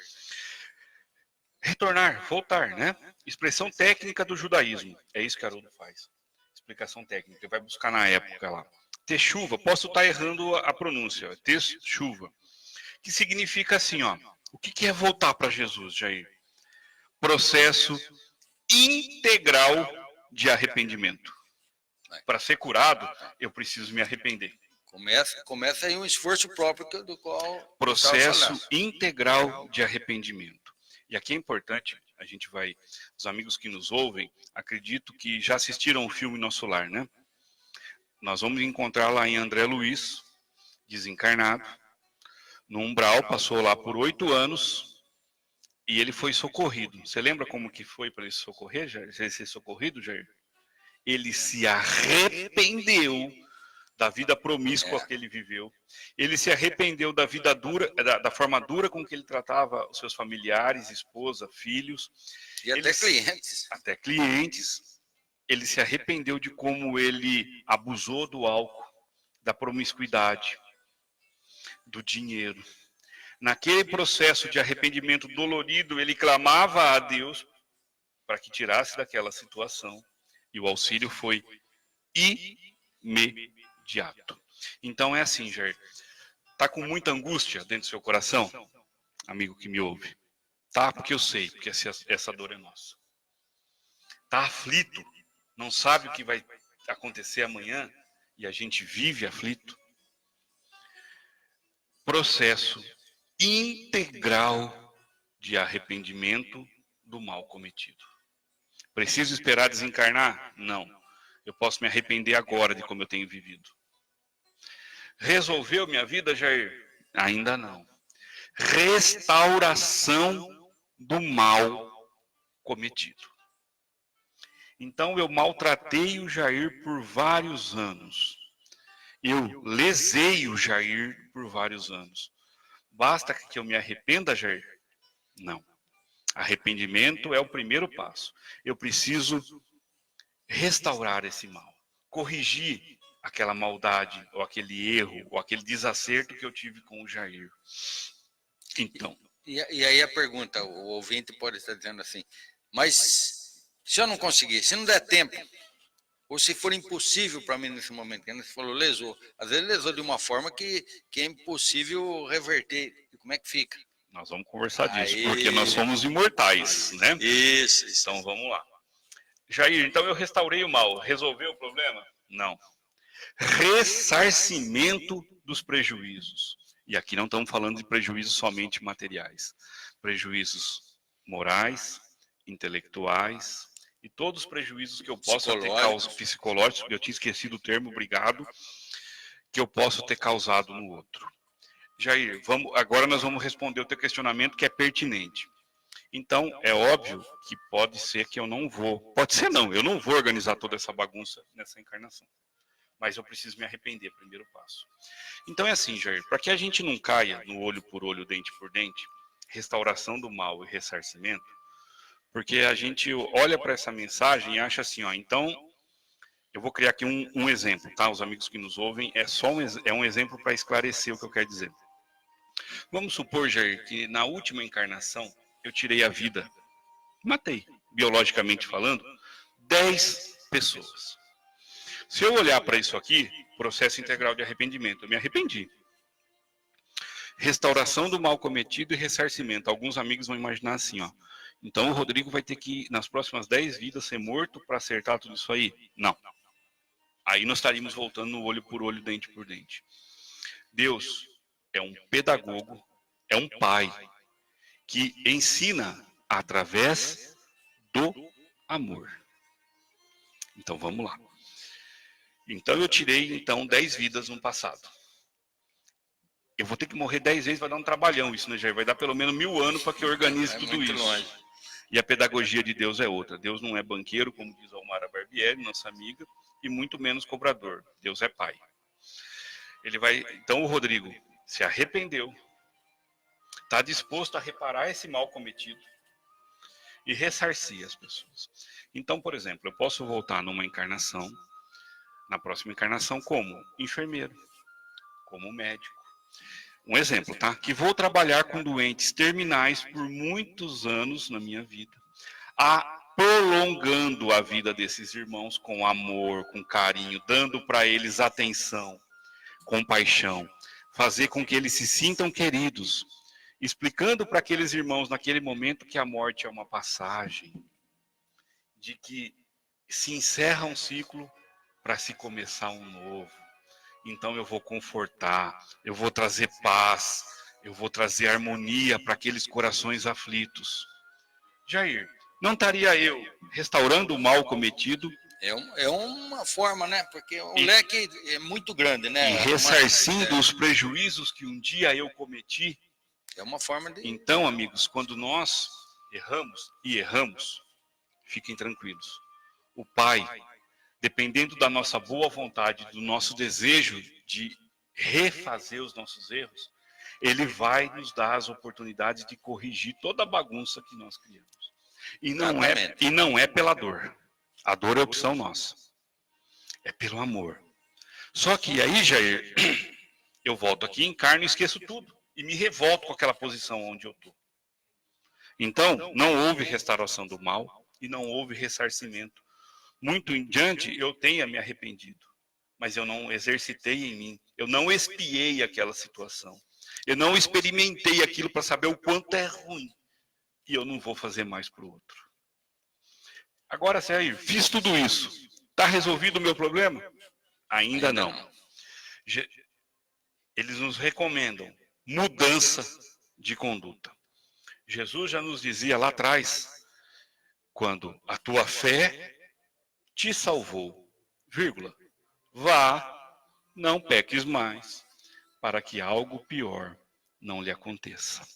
Retornar, voltar, né? Expressão técnica do judaísmo. É isso que Haroldo faz. Explicação técnica. Vai buscar na época lá. Teshuva, posso estar errando a pronúncia. Teshuva. Que significa assim, ó. O que é voltar para Jesus, Jair? Processo integral de arrependimento. Para ser curado, eu preciso me arrepender. Começa aí um esforço próprio do qual processo integral de arrependimento. E aqui é importante, a gente vai, os amigos que nos ouvem, acredito que já assistiram o filme Nosso Lar, né? Nós vamos encontrar lá em André Luiz, desencarnado, no umbral, passou lá por 8 anos e ele foi socorrido. Você lembra como que foi para ele socorrer, Jair? Ele ser socorrido, Jair? Ele se arrependeu da vida promíscua que ele viveu. Ele se arrependeu da vida dura, da forma dura com que ele tratava os seus familiares, esposa, filhos. E até clientes. Até clientes. Ele se arrependeu de como ele abusou do álcool, da promiscuidade, do dinheiro. Naquele processo de arrependimento dolorido, ele clamava a Deus para que tirasse daquela situação. E o auxílio foi imediato. Então é assim, Jair. Tá com muita angústia dentro do seu coração, amigo que me ouve? Tá, porque eu sei, porque essa dor é nossa. Tá aflito, não sabe o que vai acontecer amanhã e a gente vive aflito. Processo integral de arrependimento do mal cometido. Preciso esperar desencarnar? Não. Eu posso me arrepender agora de como eu tenho vivido. Resolveu minha vida, Jair? Ainda não. Restauração do mal cometido. Então eu maltratei o Jair por vários anos. Eu lesei o Jair por vários anos. Basta que eu me arrependa, Jair? Não. Arrependimento é o primeiro passo. Eu preciso restaurar esse mal, corrigir aquela maldade, ou aquele erro, ou aquele desacerto que eu tive com o Jair. Então. E aí a pergunta, o ouvinte pode estar dizendo assim, mas se eu não conseguir, se não der tempo, ou se for impossível para mim nesse momento, que você falou, lesou. Às vezes lesou de uma forma que é impossível reverter. E como é que fica? Nós vamos conversar disso, porque nós somos imortais, né? Isso. Então vamos lá. Jair, então eu restaurei o mal. Resolveu o problema? Não. Ressarcimento dos prejuízos. E aqui não estamos falando de prejuízos somente materiais. Prejuízos morais, intelectuais e todos os prejuízos que eu possa ter causado, psicológicos, eu tinha esquecido o termo, obrigado, que eu posso ter causado no outro. Jair, agora nós vamos responder o teu questionamento que é pertinente. Então, é óbvio que pode ser que eu não vou, pode ser não, eu não vou organizar toda essa bagunça nessa encarnação. Mas eu preciso me arrepender, primeiro passo. Então é assim, Jair, para que a gente não caia no olho por olho, dente por dente, restauração do mal e ressarcimento, porque a gente olha para essa mensagem e acha assim, ó, então eu vou criar aqui um exemplo, tá? Os amigos que nos ouvem, é um exemplo para esclarecer o que eu quero dizer. Vamos supor, Jair, que na última encarnação eu tirei a vida, matei, biologicamente falando, 10 pessoas. Se eu olhar para isso aqui, processo integral de arrependimento, eu me arrependi. Restauração do mal cometido e ressarcimento. Alguns amigos vão imaginar assim, ó. Então o Rodrigo vai ter que, nas próximas 10 vidas, ser morto para acertar tudo isso aí? Não. Aí nós estaríamos voltando no olho por olho, dente por dente. Deus é um pedagogo, é um pai, que ensina através do amor. Então vamos lá. Então eu tirei 10 vidas no passado. Eu vou ter que morrer 10 vezes, vai dar um trabalhão isso, né, Jair? Vai dar pelo menos 1000 anos para que eu organize tudo muito isso. longe. E a pedagogia de Deus é outra. Deus não é banqueiro, como diz a Almara Barbieri, nossa amiga, e muito menos cobrador. Deus é pai. Então o Rodrigo se arrependeu, está disposto a reparar esse mal cometido e ressarcir as pessoas. Então, por exemplo, eu posso voltar numa encarnação, na próxima encarnação, como enfermeiro, como médico. Um exemplo, tá? Que vou trabalhar com doentes terminais por muitos anos na minha vida, prolongando a vida desses irmãos com amor, com carinho, dando para eles atenção, compaixão, fazer com que eles se sintam queridos, explicando para aqueles irmãos naquele momento que a morte é uma passagem, de que se encerra um ciclo para se começar um novo. Então eu vou confortar, eu vou trazer paz, eu vou trazer harmonia para aqueles corações aflitos. Jair, não estaria eu restaurando o mal cometido? É uma forma, né? Porque o leque é muito grande, né? E ressarcindo os prejuízos que um dia eu cometi? É uma forma de... Então, amigos, quando nós erramos, fiquem tranquilos. O Pai, dependendo da nossa boa vontade, do nosso desejo de refazer os nossos erros, Ele vai nos dar as oportunidades de corrigir toda a bagunça que nós criamos. E não é pela dor. A dor é opção nossa. É pelo amor. Só que aí, Jair, eu volto aqui, encarno e esqueço tudo. E me revolto com aquela posição onde eu estou. Então, não houve restauração do mal e não houve ressarcimento. Muito em diante, eu tenha me arrependido. Mas eu não exercitei em mim. Eu não expiei aquela situação. Eu não experimentei aquilo para saber o quanto é ruim. E eu não vou fazer mais para o outro. Agora, Jair, fiz tudo isso. Está resolvido o meu problema? Ainda não. Eles nos recomendam mudança de conduta. Jesus já nos dizia lá atrás, quando a tua fé te salvou, vá, não peques mais, para que algo pior não lhe aconteça.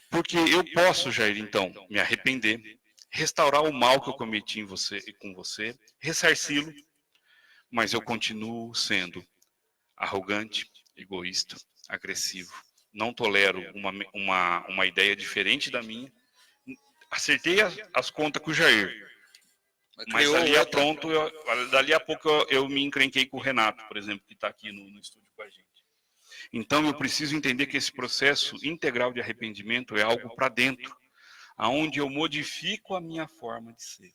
Porque eu posso, Jair, então, me arrepender, restaurar o mal que eu cometi em você e com você, ressarci-lo, mas eu continuo sendo arrogante, egoísta, agressivo. Não tolero uma ideia diferente da minha. Acertei as contas com o Jair. Mas dali a pouco eu me encrenquei com o Renato, por exemplo, que está aqui no estúdio com a gente. Então eu preciso entender que esse processo integral de arrependimento é algo para dentro, aonde eu modifico a minha forma de ser.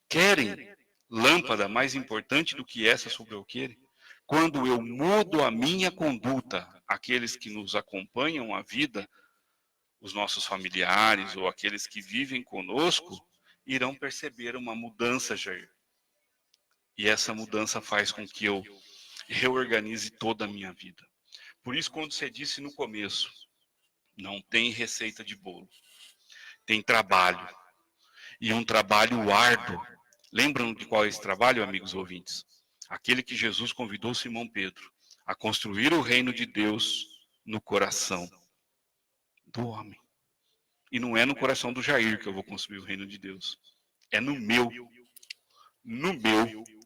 Querem lâmpada mais importante do que essa sobre o alqueire? Quando eu mudo a minha conduta, aqueles que nos acompanham a vida, os nossos familiares ou aqueles que vivem conosco, irão perceber uma mudança, Jair. E essa mudança faz com que eu reorganize toda a minha vida. Por isso, quando você disse no começo, não tem receita de bolo, tem trabalho. E um trabalho árduo. Lembram de qual é esse trabalho, amigos ouvintes? Aquele que Jesus convidou Simão Pedro a construir o reino de Deus no coração do homem. E não é no coração do Jair que eu vou construir o reino de Deus. É no meu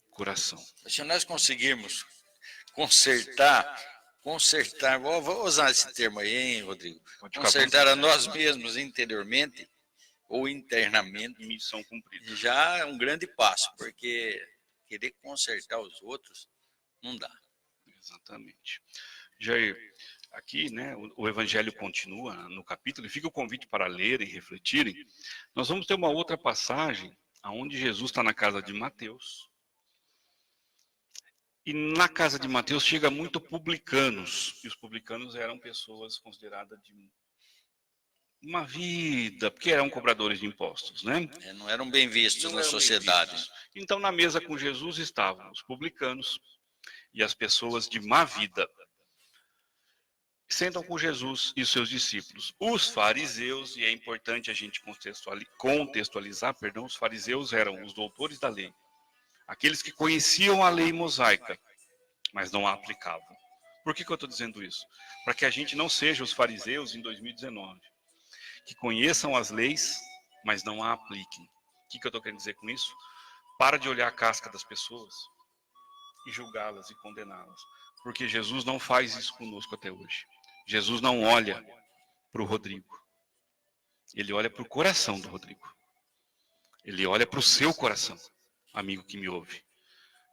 coração. Se nós conseguirmos consertar, vou usar esse termo aí, hein, Rodrigo? Consertar a nós mesmos interiormente ou internamente, Missão cumprida. Já é um grande passo, porque querer consertar os outros não dá. Exatamente. Jair, aqui, né, o Evangelho continua no capítulo, e fica o convite para lerem e refletirem. Nós vamos ter uma outra passagem, onde Jesus está na casa de Mateus. E na casa de Mateus chega muito publicanos, e os publicanos eram pessoas consideradas de uma vida, porque eram cobradores de impostos, né? Não eram bem vistos na sociedade. Então, na mesa com Jesus estavam os publicanos e as pessoas de má vida. Sentam com Jesus e os seus discípulos. Os fariseus, e é importante a gente contextualizar, os fariseus eram os doutores da lei, Aqueles que conheciam a lei mosaica, mas não a aplicavam. Por que eu estou dizendo isso? Para que a gente não seja os fariseus em 2019, que conheçam as leis, mas não a apliquem. O que eu estou querendo dizer com isso? Para de olhar a casca das pessoas e julgá-las e condená-las. Porque Jesus não faz isso conosco até hoje. Jesus não olha para o Rodrigo. Ele olha para o coração do Rodrigo. Ele olha para o seu coração, amigo que me ouve.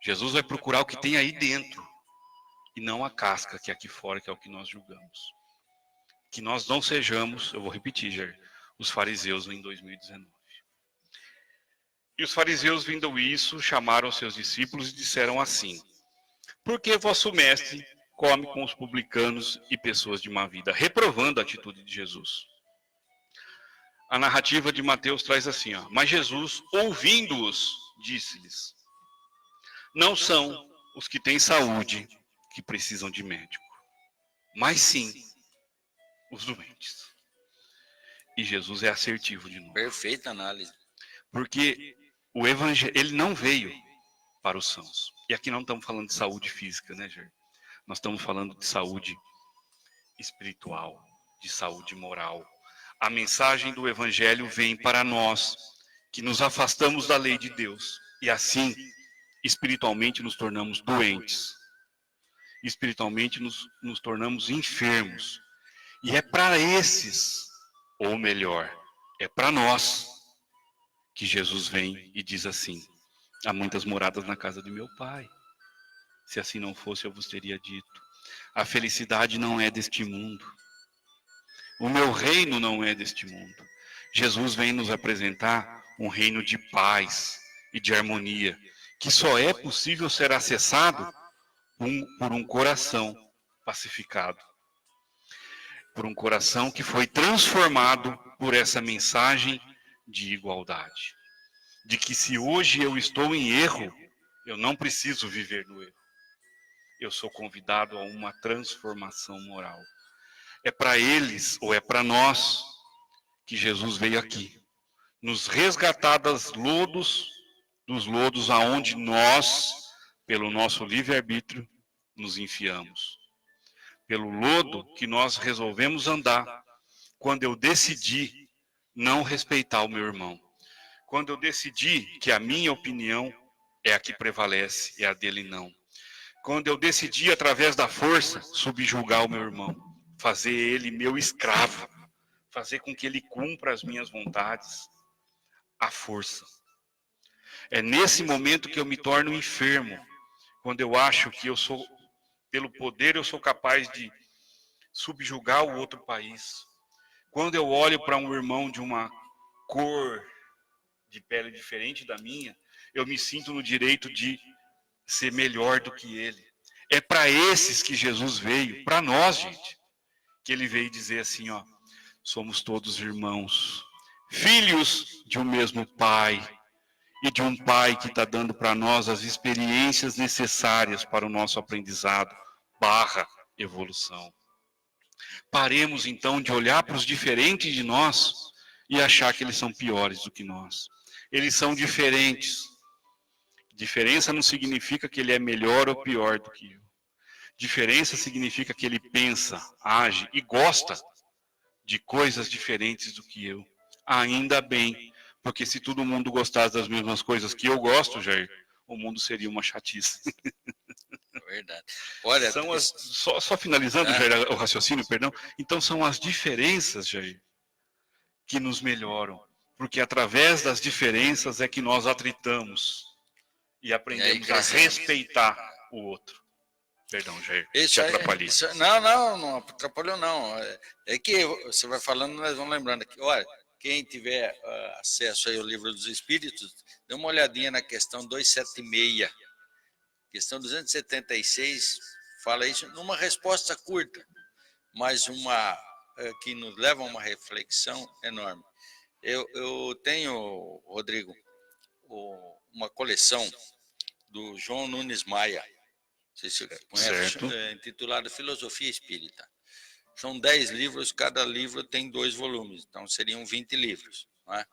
Jesus vai procurar o que tem aí dentro e não a casca que é aqui fora, que é o que nós julgamos. Que nós não sejamos, eu vou repetir, Jair, os fariseus em 2019. E os fariseus, vendo isso, chamaram seus discípulos e disseram assim: por que vosso mestre come com os publicanos e pessoas de má vida? Reprovando a atitude de Jesus. A narrativa de Mateus traz assim, ó: mas Jesus, ouvindo-os, disse-lhes: não são os que têm saúde que precisam de médico, mas sim os doentes. E Jesus é assertivo de novo. Perfeita análise. Porque o evangelho, ele não veio para os sãos. E aqui não estamos falando de saúde física, né, Jair? Nós estamos falando de saúde espiritual, de saúde moral. A mensagem do evangelho vem para nós, que nos afastamos da lei de Deus. E assim, espiritualmente, nos tornamos doentes. Espiritualmente, nos tornamos enfermos. E é para esses, ou melhor, é para nós, que Jesus vem e diz assim: há muitas moradas na casa de meu Pai. Se assim não fosse, eu vos teria dito. A felicidade não é deste mundo. O meu reino não é deste mundo. Jesus vem nos apresentar um reino de paz e de harmonia, que só é possível ser acessado por um coração pacificado. Por um coração que foi transformado por essa mensagem de igualdade. De que se hoje eu estou em erro, eu não preciso viver no erro. Eu sou convidado a uma transformação moral. É para eles, ou é para nós, que Jesus veio aqui. Nos resgatar dos lodos aonde nós, pelo nosso livre-arbítrio, nos enfiamos. Pelo lodo que nós resolvemos andar, quando eu decidi não respeitar o meu irmão. Quando eu decidi que a minha opinião é a que prevalece, e a dele não. Quando eu decidi, através da força, subjugar o meu irmão, fazer ele meu escravo, fazer com que ele cumpra as minhas vontades, à força. É nesse momento que eu me torno enfermo, quando eu acho que eu sou, pelo poder, eu sou capaz de subjugar o outro país. Quando eu olho para um irmão de uma cor de pele diferente da minha, eu me sinto no direito de ser melhor do que ele. É para esses que Jesus veio, para nós, gente, que ele veio dizer assim, ó: somos todos irmãos, filhos de um mesmo pai, e de um pai que está dando para nós as experiências necessárias para o nosso aprendizado / evolução. Paremos então de olhar para os diferentes de nós e achar que eles são piores do que nós. Eles são diferentes. Diferença não significa que ele é melhor ou pior do que eu. Diferença significa que ele pensa, age e gosta de coisas diferentes do que eu. Ainda bem, porque se todo mundo gostasse das mesmas coisas que eu gosto, Jair, o mundo seria uma chatice. É verdade. Olha, só finalizando, Jair, o raciocínio, perdão. Então são as diferenças, Jair, que nos melhoram. Porque através das diferenças é que nós atritamos e aprendemos a respeitar o outro. Perdão, Jair, te atrapalhei. Não atrapalhou não. É que você vai falando, nós vamos lembrando aqui. Olha, quem tiver acesso aí ao Livro dos Espíritos, dê uma olhadinha na questão 276. Questão 276 fala isso numa resposta curta, mas uma que nos leva a uma reflexão enorme. Eu tenho, Rodrigo, uma coleção do João Nunes Maia, não sei se você conhece, intitulada Filosofia Espírita. São 10 livros, cada livro tem 2 volumes, então seriam 20 livros. Não é?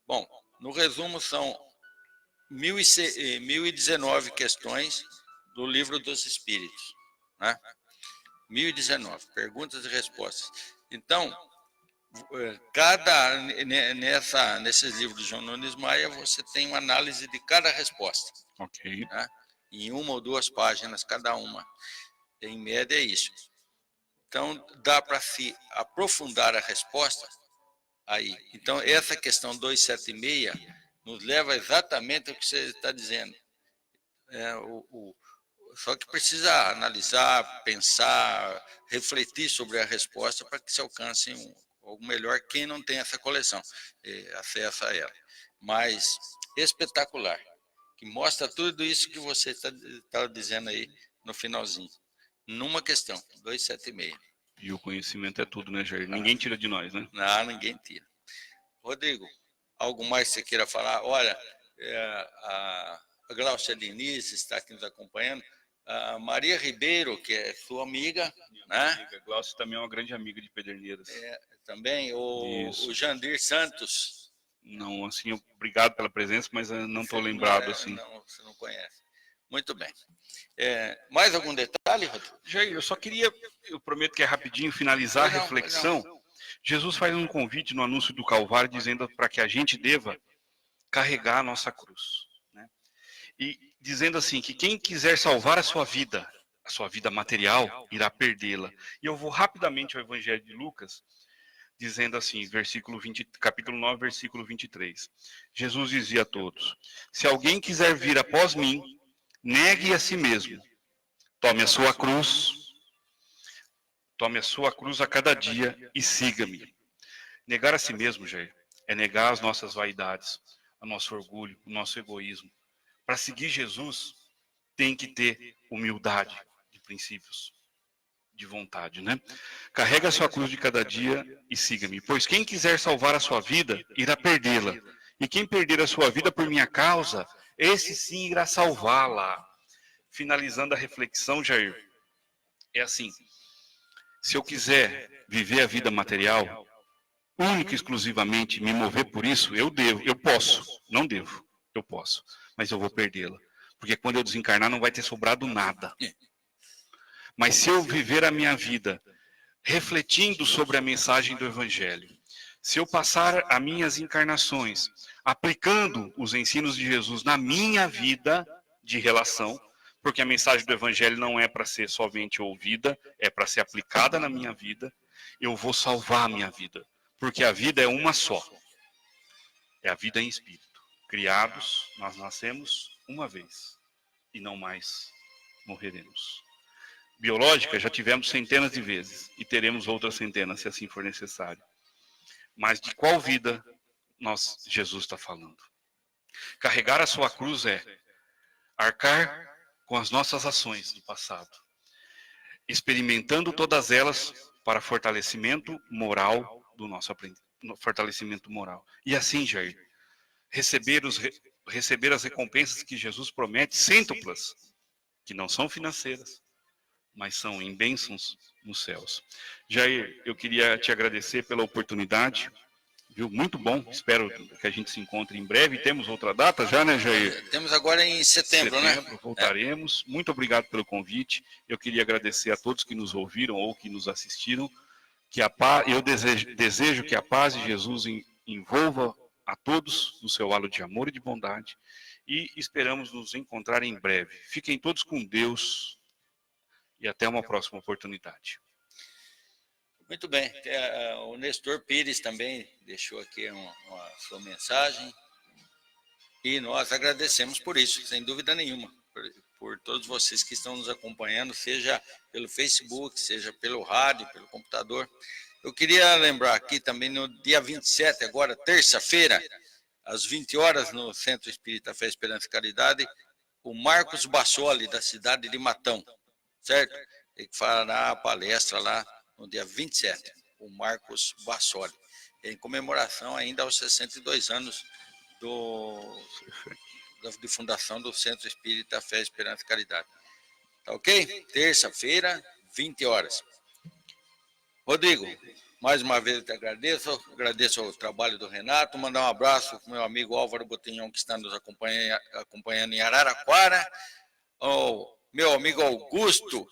Bom, no resumo são 1019 questões do Livro dos Espíritos, né? 1019, perguntas e respostas. Então, nesses livros de João Nunes Maia, você tem uma análise de cada resposta. Ok. Né? Em 1 ou 2 páginas cada uma. Em média é isso. Então, dá para se aprofundar a resposta aí. Então, essa questão 276 nos leva exatamente ao que você está dizendo. Só que precisa analisar, pensar, refletir sobre a resposta para que se alcance algo melhor quem não tem essa coleção, acesso a ela. Mas espetacular, que mostra tudo isso que você está dizendo aí no finalzinho. Numa questão, 276. E o conhecimento é tudo, né, Jair? Ninguém tira de nós, né? Não, ninguém tira. Rodrigo, algo mais que você queira falar? Olha, a Glaucia Diniz está aqui nos acompanhando. A Maria Ribeiro, que é sua amiga, né? Amiga. Glaucia também é uma grande amiga de Pederneiras. Também o Jandir Santos. Não, assim, obrigado pela presença, mas eu não estou lembrado, assim. Não, você não conhece. Muito bem. Mais algum detalhe, Rodrigo? Jair, eu só queria, eu prometo que é rapidinho, finalizar a reflexão. Jesus faz um convite no anúncio do Calvário, dizendo para que a gente deva carregar a nossa cruz, né? E dizendo assim, que quem quiser salvar a sua vida material, irá perdê-la. E eu vou rapidamente ao Evangelho de Lucas, dizendo assim, capítulo 9, versículo 23. Jesus dizia a todos: se alguém quiser vir após mim, negue a si mesmo, tome a sua cruz a cada dia e siga-me. Negar a si mesmo, Jair, é negar as nossas vaidades, o nosso orgulho, o nosso egoísmo. Para seguir Jesus, tem que ter humildade de princípios, de vontade, né? Carrega a sua cruz de cada dia e siga-me. Pois quem quiser salvar a sua vida, irá perdê-la. E quem perder a sua vida por minha causa, esse sim irá salvá-la. Finalizando a reflexão, Jair, é assim: se eu quiser viver a vida material, única e exclusivamente me mover por isso, eu posso, não devo, eu posso, mas eu vou perdê-la. Porque quando eu desencarnar não vai ter sobrado nada. Mas se eu viver a minha vida refletindo sobre a mensagem do Evangelho, se eu passar as minhas encarnações aplicando os ensinos de Jesus na minha vida de relação, porque a mensagem do Evangelho não é para ser somente ouvida, é para ser aplicada na minha vida, eu vou salvar a minha vida. Porque a vida é uma só. É a vida em espírito. Criados, nós nascemos uma vez e não mais morreremos. Biológica, já tivemos centenas de vezes e teremos outras centenas, se assim for necessário. Mas de qual vida Jesus está falando? Carregar a sua cruz é arcar com as nossas ações do passado, experimentando todas elas para fortalecimento moral do nosso fortalecimento moral. E assim, Jair, receber as recompensas que Jesus promete, cêntuplas, que não são financeiras, mas são em bênçãos nos céus. Jair, eu queria te agradecer pela oportunidade, viu? Muito bom, espero que a gente se encontre em breve. Temos outra data já, né, Jair? Temos agora em setembro, né? Voltaremos. Muito obrigado pelo convite. Eu queria agradecer a todos que nos ouviram ou que nos assistiram. Eu desejo que a paz de Jesus envolva a todos no seu halo de amor e de bondade. E esperamos nos encontrar em breve. Fiquem todos com Deus e até uma próxima oportunidade. Muito bem. O Nestor Pires também deixou aqui a sua mensagem. E nós agradecemos por isso, sem dúvida nenhuma, por todos vocês que estão nos acompanhando, seja pelo Facebook, seja pelo rádio, pelo computador. Eu queria lembrar aqui também, no dia 27, agora, terça-feira, às 20 horas, no Centro Espírita Fé, Esperança e Caridade, o Marcos Bassoli, da cidade de Matão, certo? Ele fará a palestra lá no dia 27, o Marcos Bassoli, em comemoração ainda aos 62 anos de fundação do Centro Espírita Fé, Esperança e Caridade. Tá ok? Terça-feira, 20 horas. Rodrigo, mais uma vez eu te agradeço o trabalho do Renato, mandar um abraço para o meu amigo Álvaro Botinhão, que está nos acompanhando em Araraquara, ao meu amigo Augusto,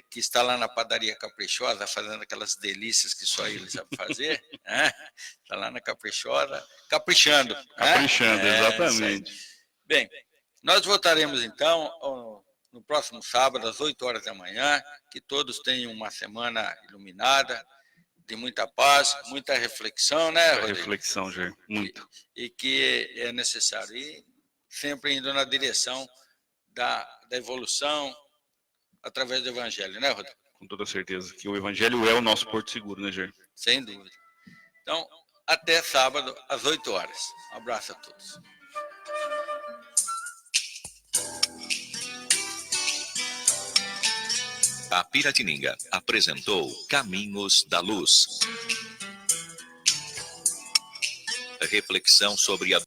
que está lá na padaria Caprichosa, fazendo aquelas delícias que só ele sabe fazer, né? Está lá na Caprichosa, caprichando. Caprichando, né? exatamente. Bem, nós voltaremos então no próximo sábado, às 8 horas da manhã, que todos tenham uma semana iluminada, de muita paz, muita reflexão, né, Muita Rodrigo? reflexão, Jair, muito. E que é necessário, e sempre indo na direção da evolução, através do Evangelho, né, Rodrigo? Com toda certeza que o Evangelho é o nosso porto seguro, né, Jair? Sem dúvida. Então, até sábado, às 8 horas. Um abraço a todos. A Piratininga apresentou Caminhos da Luz. Reflexão sobre a